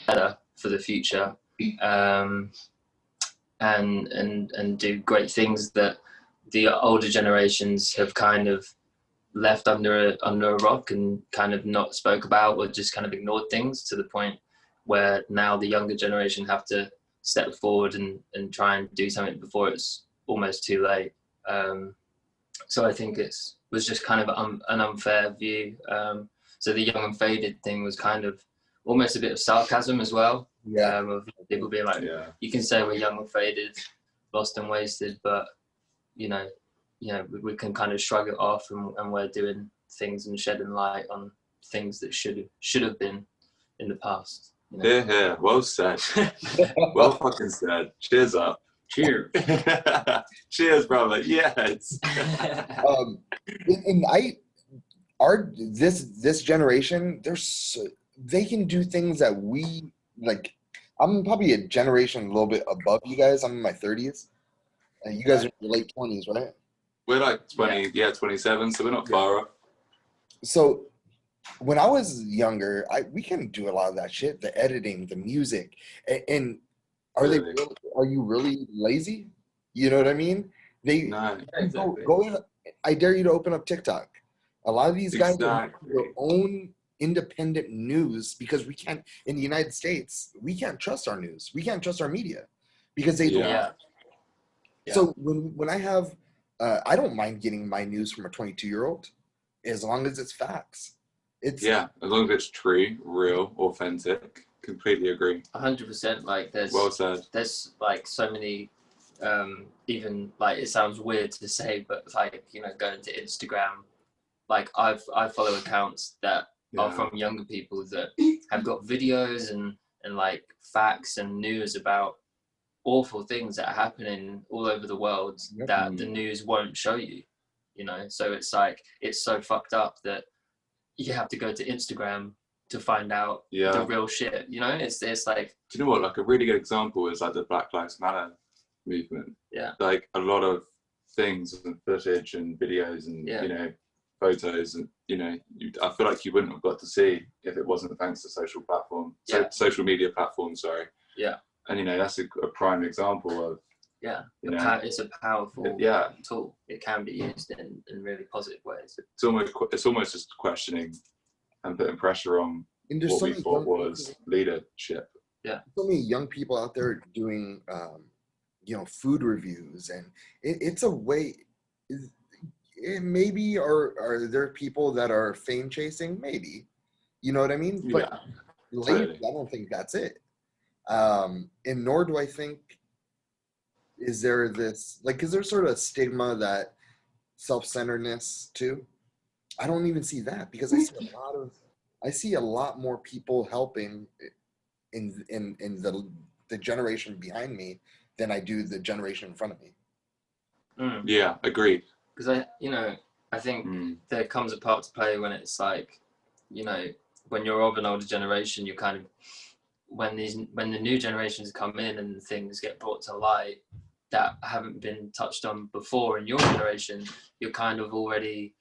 better for the future, and do great things that the older generations have kind of left under a rock and kind of not spoke about, or just kind of ignored things, to the point where now the younger generation have to step forward and try and do something before it's almost too late. So I think was just kind of an unfair view. So the young and faded thing was kind of almost a bit of sarcasm as well. Yeah. Of people being like, you can say we're young and faded, lost and wasted, but you know, we can kind of shrug it off, and we're doing things and shedding light on things that should have been in the past. You know? Yeah, well said. Well fucking said. Cheers up. Cheers. Cheers, brother. Yes. And this generation, they can do things that we like. I'm probably a generation a little bit above you guys. I'm in my 30s, and you guys are in your late 20s, right? We're like 27, so we're not far off. So when I was younger, we can do a lot of that shit, the editing, the music, and are you really lazy? You know what I mean? No, exactly. Go in. I dare you to open up TikTok. A lot of these guys have their own independent news, because we can't, in the United States, we can't trust our news. We can't trust our media because they don't. Yeah. So when I have, I don't mind getting my news from a 22-year-old, as long as it's facts. As long as it's true, real, authentic. Completely agree. 100%. Like well said. There's like so many, even like, it sounds weird to say, but like, going to Instagram, like I follow accounts that are from younger people that have got videos and like facts and news about awful things that are happening all over the world that the news won't show you, so it's like, it's so fucked up that you have to go to Instagram to find out the real shit, it's like, do you know what, like a really good example is like the Black Lives Matter movement. Like a lot of things and footage and videos and photos, and I feel like you wouldn't have got to see if it wasn't thanks to social media platforms, and that's a prime example of it's a powerful tool. It can be used in really positive ways. It's almost just questioning and putting pressure on what we thought was leadership. So many young people out there doing food reviews, and it's a way. Maybe are there people that are fame chasing? Maybe, you know what I mean? But lately, I don't think that's it. And nor do I think, is there this, like, is there sort of a stigma that self-centeredness too? I don't even see that, because I see a lot more people helping in the generation behind me than I do the generation in front of me. Yeah, agreed. Because I think there comes a part to play when it's like, when you're of an older generation, you kind of, when the new generations come in and things get brought to light that haven't been touched on before in your generation, you're kind of already,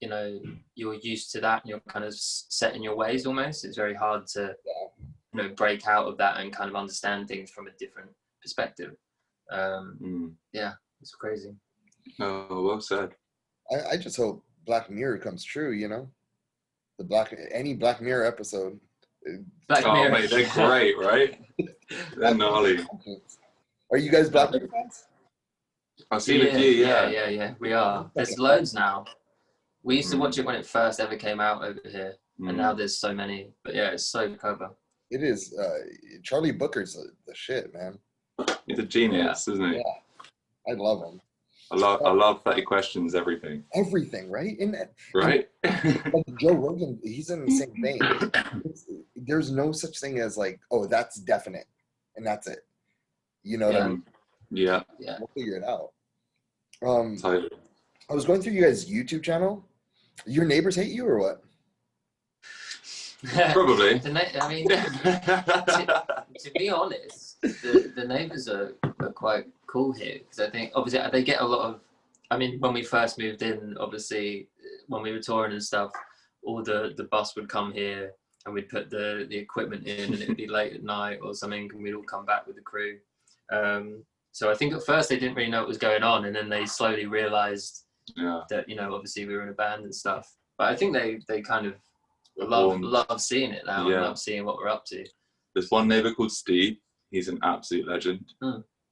you're used to that, and you're kind of set in your ways almost. It's very hard to, break out of that and kind of understand things from a different perspective. It's crazy. Oh, well said. I just hope Black Mirror comes true, any Black Mirror episode. Mirror. Mate, they're great, right? They're gnarly. Are you guys Black Mirror fans? I've seen a few, yeah. We are. There's loads now. We used to watch it when it first ever came out over here, and now there's so many. But yeah, it's so clever. It is. Charlie Booker's the shit, man. He's a genius, isn't he? Yeah, I love him. I love 30 Questions, everything. Everything, right? Right? Like Joe Rogan, he's in the same vein. There's no such thing as like, oh, that's definite, and that's it. You know what I mean? Yeah. We'll figure it out. Totally. I was going through you guys' YouTube channel. Your neighbors hate you or what? Probably. To be honest, the neighbors are quite cool here, because I think obviously they get a lot of, when we first moved in, obviously when we were touring and stuff, all the bus would come here, and we'd put the equipment in, and it would be late at night or something, and we'd all come back with the crew. So I think at first they didn't really know what was going on, and then they slowly realized that, you know, obviously we were in a band and stuff. But I think they kind of love seeing it now, and love seeing what we're up to. There's one neighbour called Steve. He's an absolute legend.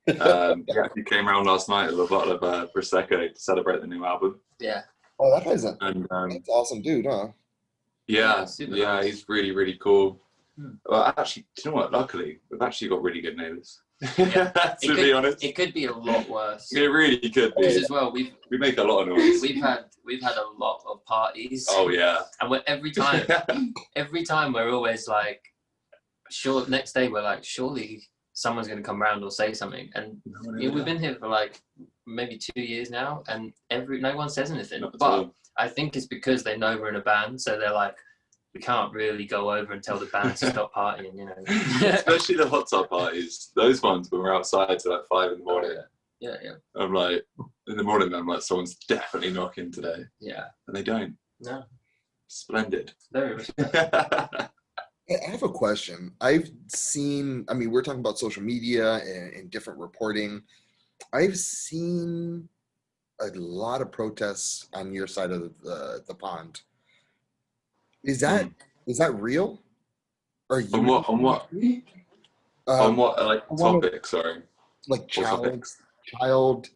He actually came around last night with a bottle of Prosecco to celebrate the new album. Yeah. Oh, that guy's that's awesome dude, huh? Yeah, nice. He's really, really cool. Well, actually, do you know what? Luckily, we've actually got really good neighbours. To be honest, it could be a lot worse. It really could be. Because as well, we make a lot of noise. We've had a lot of parties. Oh yeah. And every time we're always like, sure. Next day we're like, surely someone's going to come around or say something. And we've been here for like maybe 2 years now, and no one says anything. But I think it's because they know we're in a band, so they're like, we can't really go over and tell the band to stop partying, you know. Especially the hot tub parties. Those ones when we're outside till like 5 in the morning. Yeah. I'm like, in the morning I'm like, someone's definitely knocking today. Yeah. And they don't. No. Splendid. Very respectful. I have a question. I've seen, I mean, we're talking about social media and different reporting. I've seen a lot of protests on your side of the pond. Is that real? Are you on what like topic? Sorry, like child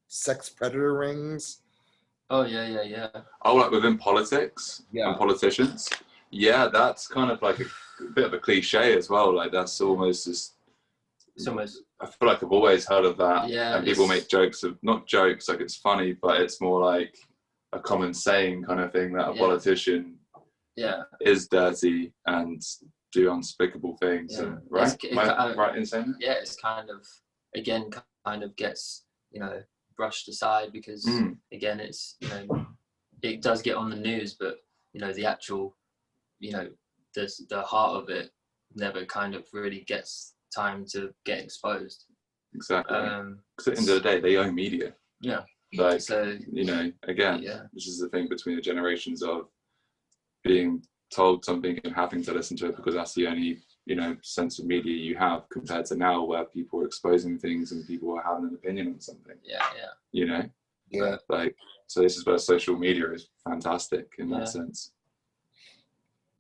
sex predator rings. Oh yeah. Oh, like within politics and politicians. Yeah, that's kind of like a bit of a cliche as well. Like that's almost just. It's almost. I feel like I've always heard of that. Yeah. And people make jokes of not jokes, like it's funny, but it's more like a common saying kind of thing that a politician is dirty and do unspeakable things. Yeah. And, right? Am I right in saying that? Yeah, it's kind of gets, you know, brushed aside because again, it's, you know, it does get on the news, but you know, the actual, you know, the heart of it never kind of really gets time to get exposed. Exactly. Because at the end of the day, they own media. Yeah. Like, so, you know, again, this is the thing between the generations of being told something and having to listen to it because that's the only, you know, sense of media you have, compared to now where people are exposing things and people are having an opinion on something. Yeah. You know? Yeah. Like, so this is where social media is fantastic in that sense.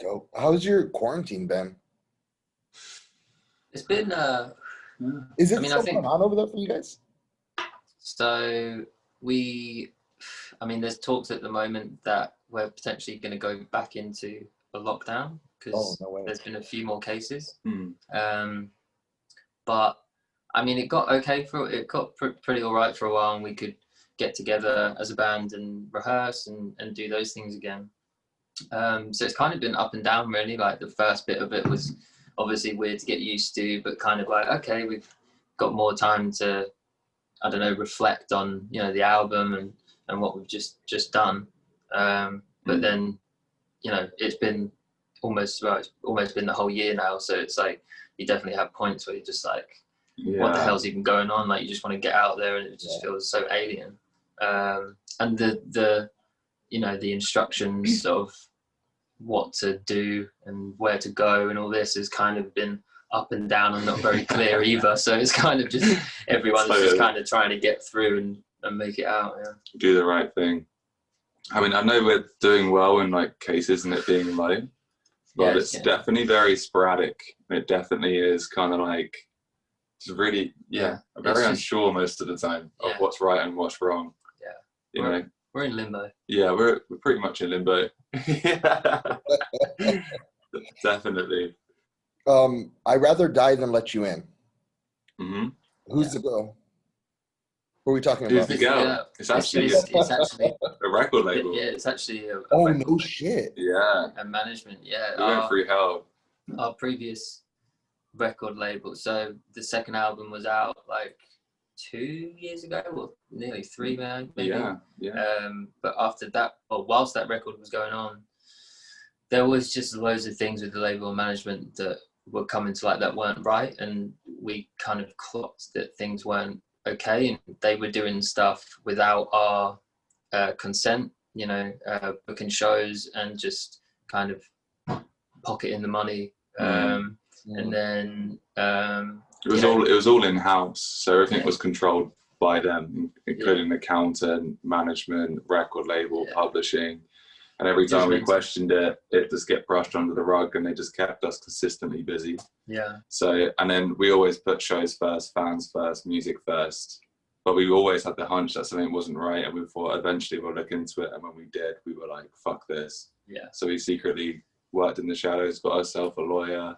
Dope. How's your quarantine been? It's been is it still going on over there for you guys? So there's talks at the moment that we're potentially going to go back into a lockdown because there's been a few more cases. But I mean, it got pretty all right for a while, and we could get together as a band and rehearse and do those things again. So it's kind of been up and down really. Like the first bit of it was obviously weird to get used to, but kind of like, okay, we've got more time to, I don't know, reflect on, you know, the album and what we've just done. But then, you know, it's been almost been the whole year now. So it's like, you definitely have points where you're just like, what the hell's even going on? Like you just want to get out there and it just feels so alien. And the you know, the instructions of what to do and where to go and all this has kind of been up and down and not very clear either. So it's kind of just, everyone's just kind of trying to get through and make it out. Yeah. Do the right thing. I mean, I know we're doing well in like cases and it being low, but it's definitely very sporadic. It definitely is kind of like, it's really, very unsure most of the time of what's right and what's wrong. Yeah. You know? We're in limbo. Yeah, we're pretty much in limbo. Definitely. I'd rather die than let you in. Mm-hmm. Who's the girl? Who are we talking about? Who's the girl? It's actually a record label. Yeah, it's actually a no shit. Yeah. And management. Yeah. We went through hell. Our previous record label. So the second album was out like 2 years ago, or nearly 3 maybe. Yeah. But after that, or whilst that record was going on, there was just loads of things with the label management that were coming to light that weren't right, and we kind of clocked that things weren't okay, and they were doing stuff without our consent, you know, booking shows and just kind of pocketing the money. And then it was all in house, so everything was controlled by them, including accountant, management, record label, publishing. And every time we questioned it, it just get brushed under the rug, and they just kept us consistently busy. Yeah. So, and then we always put shows first, fans first, music first. But we always had the hunch that something wasn't right, and we thought eventually we'll look into it. And when we did, we were like, fuck this. Yeah. So we secretly worked in the shadows, got ourselves a lawyer,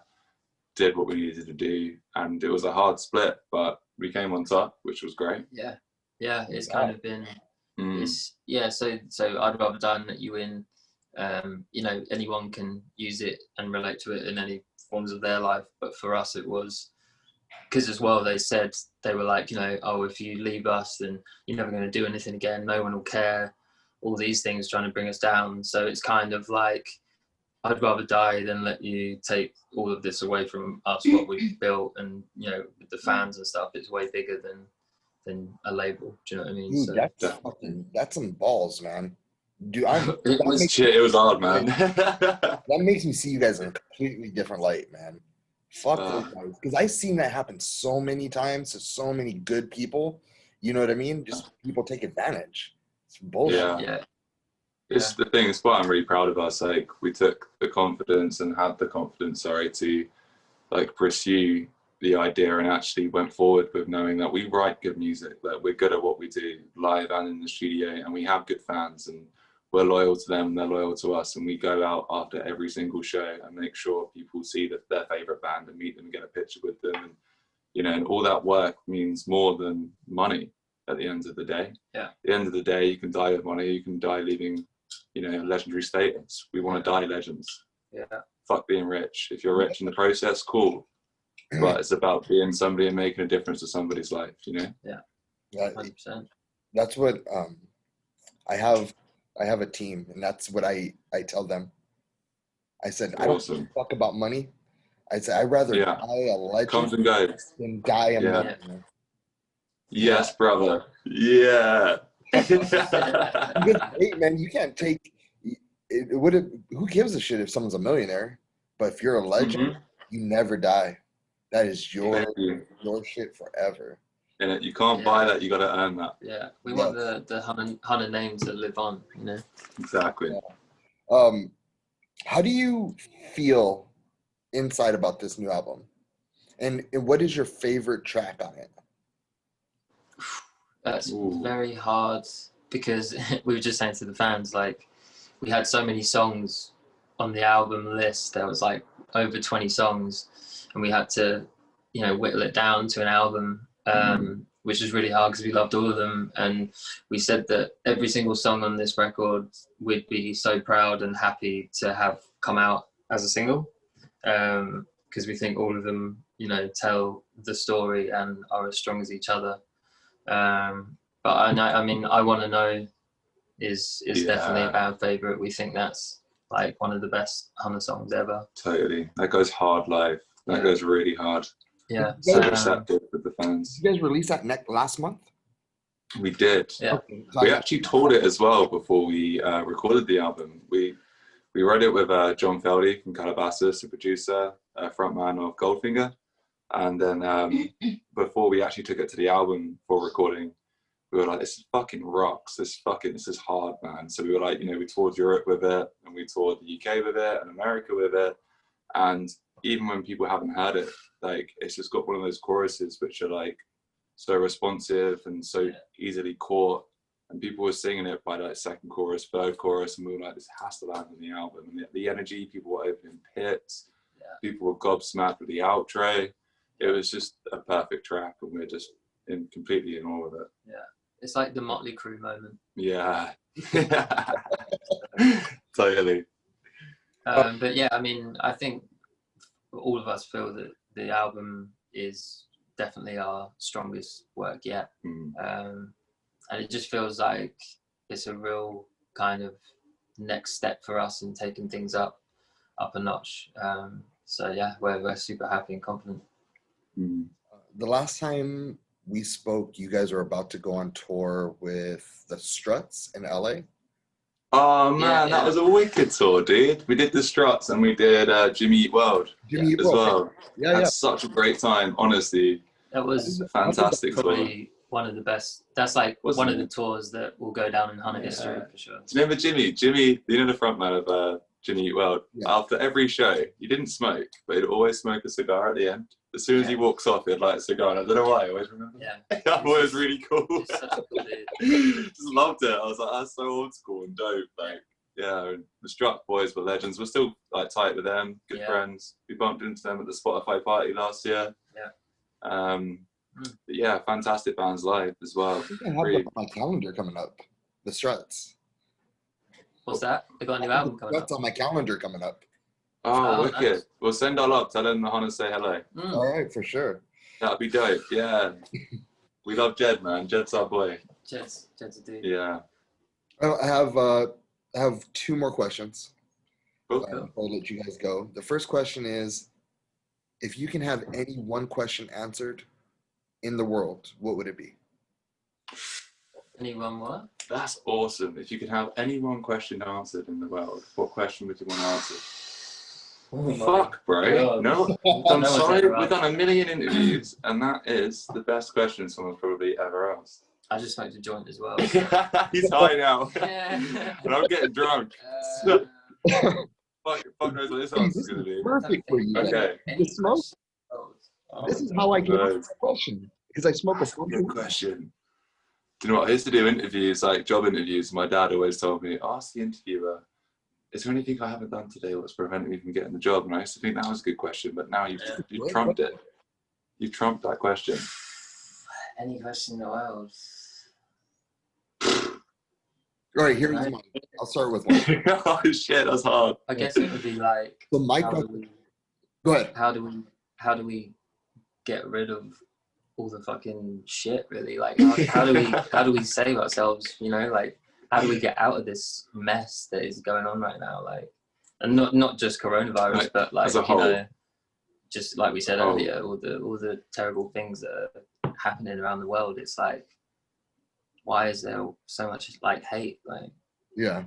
did what we needed to do. And it was a hard split, but we came on top, which was great. Yeah. Yeah, it's kind of been, so I'd rather die than let you in. You know, anyone can use it and relate to it in any forms of their life, but for us it was because as well they were like, you know, oh, if you leave us then you're never going to do anything again, no one will care, all these things trying to bring us down. So it's kind of like, I'd rather die than let you take all of this away from us, what we've built. And you know, with the fans and stuff, it's way bigger than a label. Do you know what I mean? Dude, that's some balls, man. Dude, it was hard, man. That makes me see you guys in a completely different light, man. Fuck those guys. Because I've seen that happen so many times to so many good people. You know what I mean? Just people take advantage. It's bullshit. Yeah. It's the thing, it's what I'm really proud of us. Like, we took the confidence and had the confidence, to like pursue the idea, and actually went forward with knowing that we write good music, that we're good at what we do live and in the studio, and we have good fans, and we're loyal to them, they're loyal to us, and we go out after every single show and make sure people see that their favorite band and meet them and get a picture with them. And you know, and all that work means more than money at the end of the day. Yeah. At the end of the day, you can die with money, you can die leaving, you know, legendary status. We want to die legends. Yeah. Fuck being rich. If you're rich in the process, cool. But it's about being somebody and making a difference to somebody's life, you know? Yeah. 100%. That's what I have a team, and that's what I tell them. I said, I don't give a fuck about money. I said, I'd rather die a legend comes and goes than die a millionaire. Yes, brother. Yeah. Hey, man, you can't take it. Who gives a shit if someone's a millionaire? But if you're a legend, you never die. That is your shit forever. And you can't buy that. You got to earn that. Yeah, we want the Hunna name to live on. You know. Exactly. Yeah. How do you feel inside about this new album? And what is your favorite track on it? That's very hard because we were just saying to the fans, like, we had so many songs on the album list. There was like over 20 songs, and we had to, you know, whittle it down to an album, which was really hard because we loved all of them. And we said that every single song on this record we'd be so proud and happy to have come out as a single, because we think all of them, you know, tell the story and are as strong as each other. But I mean, I Want to Know is definitely a band favorite. We think that's like one of the best Hunna songs ever. Totally. That goes hard live. That goes really hard. Yeah. So receptive with the fans. You guys released that last month? We did. Yeah. Okay. We actually toured it as well before we recorded the album. We wrote it with John Feldy from Calabasas, the producer, frontman of Goldfinger. And then before we actually took it to the album for recording, we were like, this fucking rocks. This is hard, man. So we were like, you know, we toured Europe with it, and we toured the UK with it, and America with it. And even when people haven't heard it, like, it's just got one of those choruses which are like so responsive and so easily caught. And people were singing it by like second chorus, third chorus, and we were like, this has to land on the album. And the energy, people were opening pits, people were gobsmacked with the outro. It was just a perfect track, and we're just completely in awe of it. Yeah, it's like the Motley Crue moment. Yeah, totally. But yeah, I mean, I think all of us feel that the album is definitely our strongest work yet. And it just feels like it's a real kind of next step for us in taking things up a notch. So yeah, we're super happy and confident. The last time we spoke, you guys were about to go on tour with the Struts in LA. Oh man, that was a wicked tour, dude. We did the Struts and we did Jimmy Eat World as well. Yeah, Had such a great time, honestly. That was fantastic. Probably one of the best. That's like one of the tours that will go down in Hunna history for sure. Do you remember Jimmy? Jimmy, you know the front man of Jimmy Eat World. Yeah. After every show, he didn't smoke, but he'd always smoke a cigar at the end. As soon as he walks off, he'd light a cigar. And I don't know why. I always remember. Yeah, that was really cool. Such a cool dude. Just loved it. I was like, that's so old school and dope. Like, yeah, the Strut boys were legends. We're still like tight with them, good friends. We bumped into them at the Spotify party last year. Yeah. But yeah, fantastic bands live as well. I think I have them on my calendar coming up. The Struts. What's that? They got a new album coming up. That's on my calendar coming up. Oh, wicked. Nice. We'll send our love. Tell them the Hunna say hello. All right, for sure. That'd be dope. Yeah. We love Jed, man. Jed's our boy. Jed's a dude. Yeah. I have 2 more questions. Cool. I'll let you guys go. The first question is, if you can have any one question answered in the world, what would it be? Any one what? That's awesome. If you could have any one question answered in the world, what question would you want answered? Oh, fuck, bro. No, I'm sorry. We've done a million interviews, and that is the best question someone's probably ever asked. I just smoked a joint as well. He's high now. And I'm getting drunk. Fuck knows what this answer's going to be. Perfect for you. Okay. You smoke? This is how I get asked the question. Because I smoke a good question. Do you know what? I used to do interviews, like job interviews. My dad always told me, ask the interviewer, is there anything I haven't done today that's preventing me from getting the job? And I used to think that was a good question, but now you've trumped it. You've trumped that question. Any question in the world. All right, here's mine. I'll start with one. Oh shit, that's hard. I guess it would be like. So my question. Go ahead. How do we get rid of all the fucking shit? Really, like how do we save ourselves? You know, like how do we get out of this mess that is going on right now? Like, and not just coronavirus, but like as a whole. You know, just like we said earlier, all the terrible things that are happening around the world. It's like, why is there so much like hate? Like, yeah,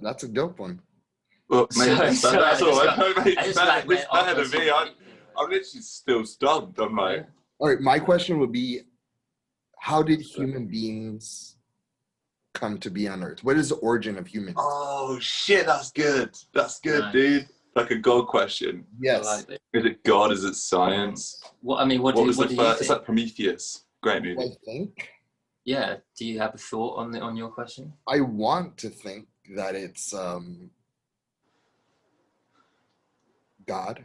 that's a dope one. Well, mate, that's all. It's better than me. I'm literally still stumped. I'm like, all right. My question would be, how did human beings come to be on Earth? What is the origin of humans? Oh shit, that's good. That's good, nice. Dude. Like a God question. Yes. Like is it God? Is it science? What do you think? It's like Prometheus. Great movie. I think. Yeah. Do you have a thought on your question? I want to think that it's God.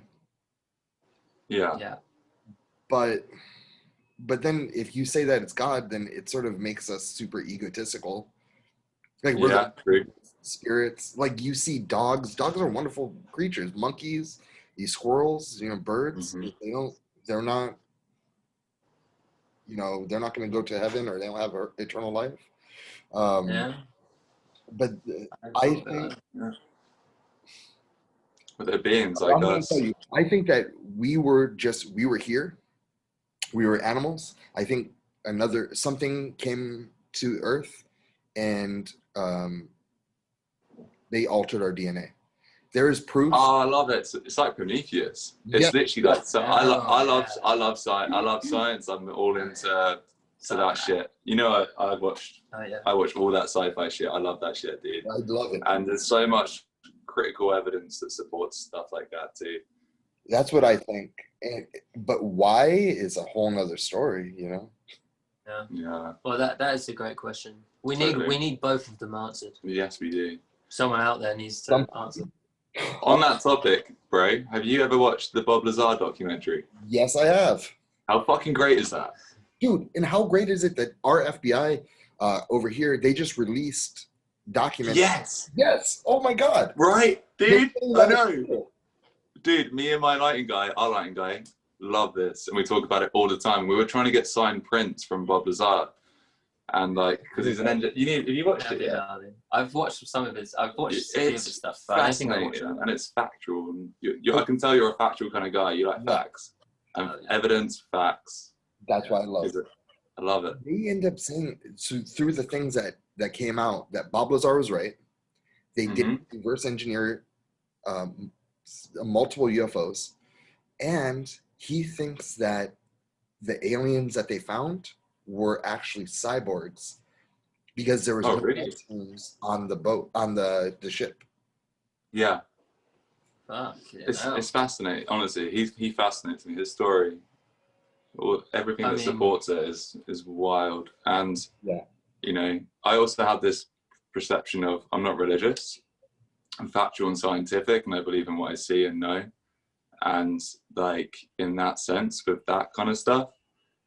Yeah. Yeah. But then if you say that it's God, then it sort of makes us super egotistical. Like we're the spirits. Like you see dogs. Dogs are wonderful creatures. Monkeys, these squirrels, birds. Mm-hmm. They're not. They're not going to go to heaven, or they don't have eternal life. But I think. But they're beings like us. I think that we were here. We were animals. I think something came to Earth, and they altered our DNA. There is proof. Oh, I love it. It's like Prometheus. It's literally like. So I love science. I love science. I'm all into that shit. I watched all that sci-fi shit. I love that shit, dude. I love it. And there's so much critical evidence that supports stuff like that too. That's what I think. But why is a whole nother story, Yeah. Well, that is a great question. We need both of them answered. Yes, we do. Someone out there needs to answer. On that topic, bro, have you ever watched the Bob Lazar documentary? Yes, I have. How fucking great is that? Dude, and how great is it that our FBI over here, they just released documents. Yes. Oh my God. Right, dude. I know. Dude, me and my lighting guy, love this. And we talk about it all the time. We were trying to get signed prints from Bob Lazar. And because he's an engineer. Have you watched it yet? I've watched some of his. I've watched some of his stuff. But fascinating, and it's factual. And I can tell you're a factual kind of guy. You like facts. And evidence, facts. That's why I love it. I love it. They end up saying through the things that that came out that Bob Lazar was right. They did reverse engineer multiple UFOs, and he thinks that the aliens that they found were actually cyborgs because there was no headphones on the boat, on the ship. Yeah. Fuck, it's fascinating. Honestly, he fascinates me. His story, everything that supports it is wild. And you know, I also have this perception of I'm not religious. I'm factual and scientific, and I believe in what I see and know. And like in that sense, with that kind of stuff,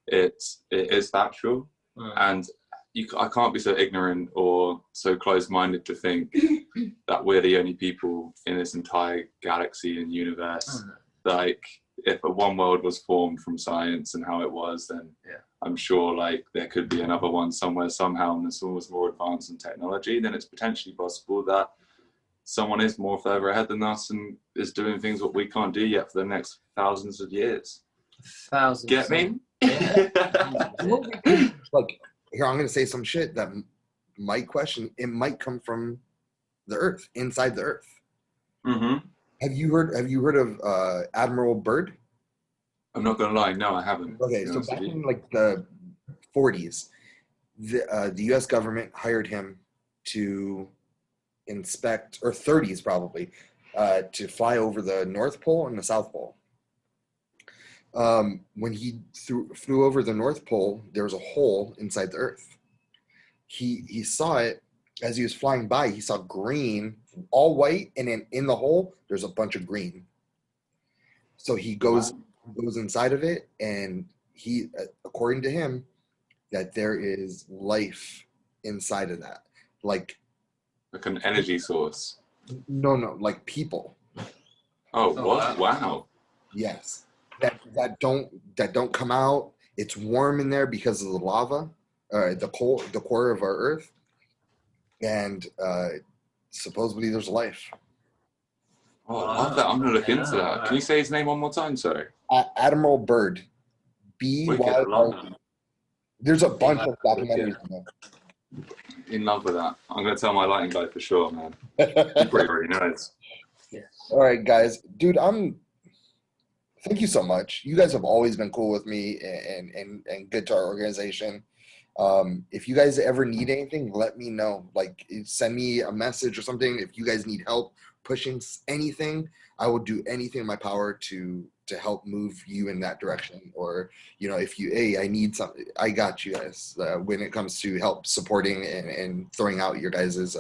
it is factual, and I can't be so ignorant or so closed-minded to think that we're the only people in this entire galaxy and universe. Like, if one world was formed from science and how it was, then I'm sure like there could be another one somewhere somehow, and this one was more advanced in technology. Then it's potentially possible that someone is more further ahead than us and is doing things what we can't do yet for the next thousands of years. Get me? Like, here, I'm going to say some shit that might question. It might come from the Earth, inside the Earth. Have you heard of Admiral Byrd? I'm not going to lie. No, I haven't. Okay, so back in like the 40s, the U.S. government hired him to inspect, or 30s probably, to fly over the North Pole and the South Pole. When he flew over the North Pole, there was a hole inside the Earth. He saw it as he was flying by. He saw green, all white, and in the hole, there's a bunch of green. So he goes inside of it, and he, according to him, that there is life inside of that, like an energy source. No, like people. Oh, what? Wow. Yes. That don't come out. It's warm in there because of the lava, the core of our Earth, and supposedly there's life. Oh, I love that. I'm gonna look into that. Can you say his name one more time? Sorry. Admiral Byrd. B-Y-R-D. There's a bunch of documentaries in there. In love with that. I'm gonna tell my lighting guy for sure, man. He probably already knows. Yes. All right, guys, dude, thank you so much. You guys have always been cool with me and good to our organization. If you guys ever need anything, let me know. Like, send me a message or something. If you guys need help pushing anything, I will do anything in my power to help move you in that direction. Or, you know, if I need something, I got you guys when it comes to help supporting and throwing out your guys's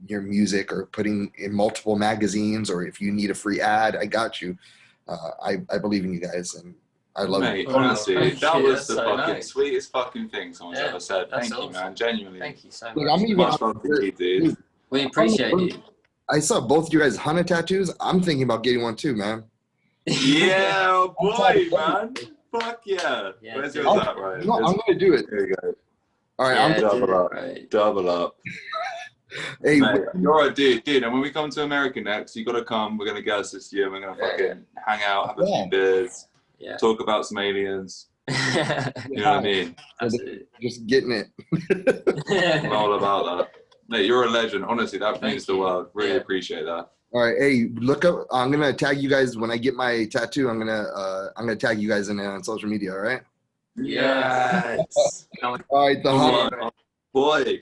your music, or putting in multiple magazines, or if you need a free ad, I got you. I believe in you guys, and I love you. Honestly, that was the fucking sweetest fucking thing someone's ever said. Thank you, man. Genuinely. Thank you so much. Like, I'm much love to you, dude. We appreciate you. I saw both you guys' Hunna tattoos. I'm thinking about getting one too, man. Yeah, boy, man. Fuck yeah. Where's yours at, right? No, I'm gonna do it. There you go. All right, I'm double up. Right. Double up. Hey, mate, you're a dude. And when we come to America next, you gotta come. We're gonna get us this year. We're gonna fucking hang out, have a few beers, talk about some aliens. You know what I mean? Just getting it. I'm all about that. Mate, you're a legend. Honestly, that means the world. Really appreciate that. All right, hey, look up. I'm gonna tag you guys when I get my tattoo. I'm gonna tag you guys in it on social media. All right? Yes. All right, boy.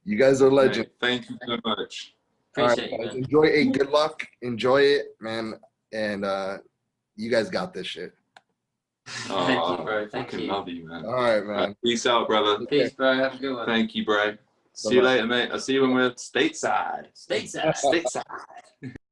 You guys are legend. Mate, thank you so much. Appreciate it. Enjoy it. Good luck. Enjoy it, man. And you guys got this shit. Thank you, bro. Thank you. Love you, man. All right, man. Peace out, brother. Peace, bro. Have a good one. Thank you, bro. See you later, mate. I'll see you when we're stateside. Stateside.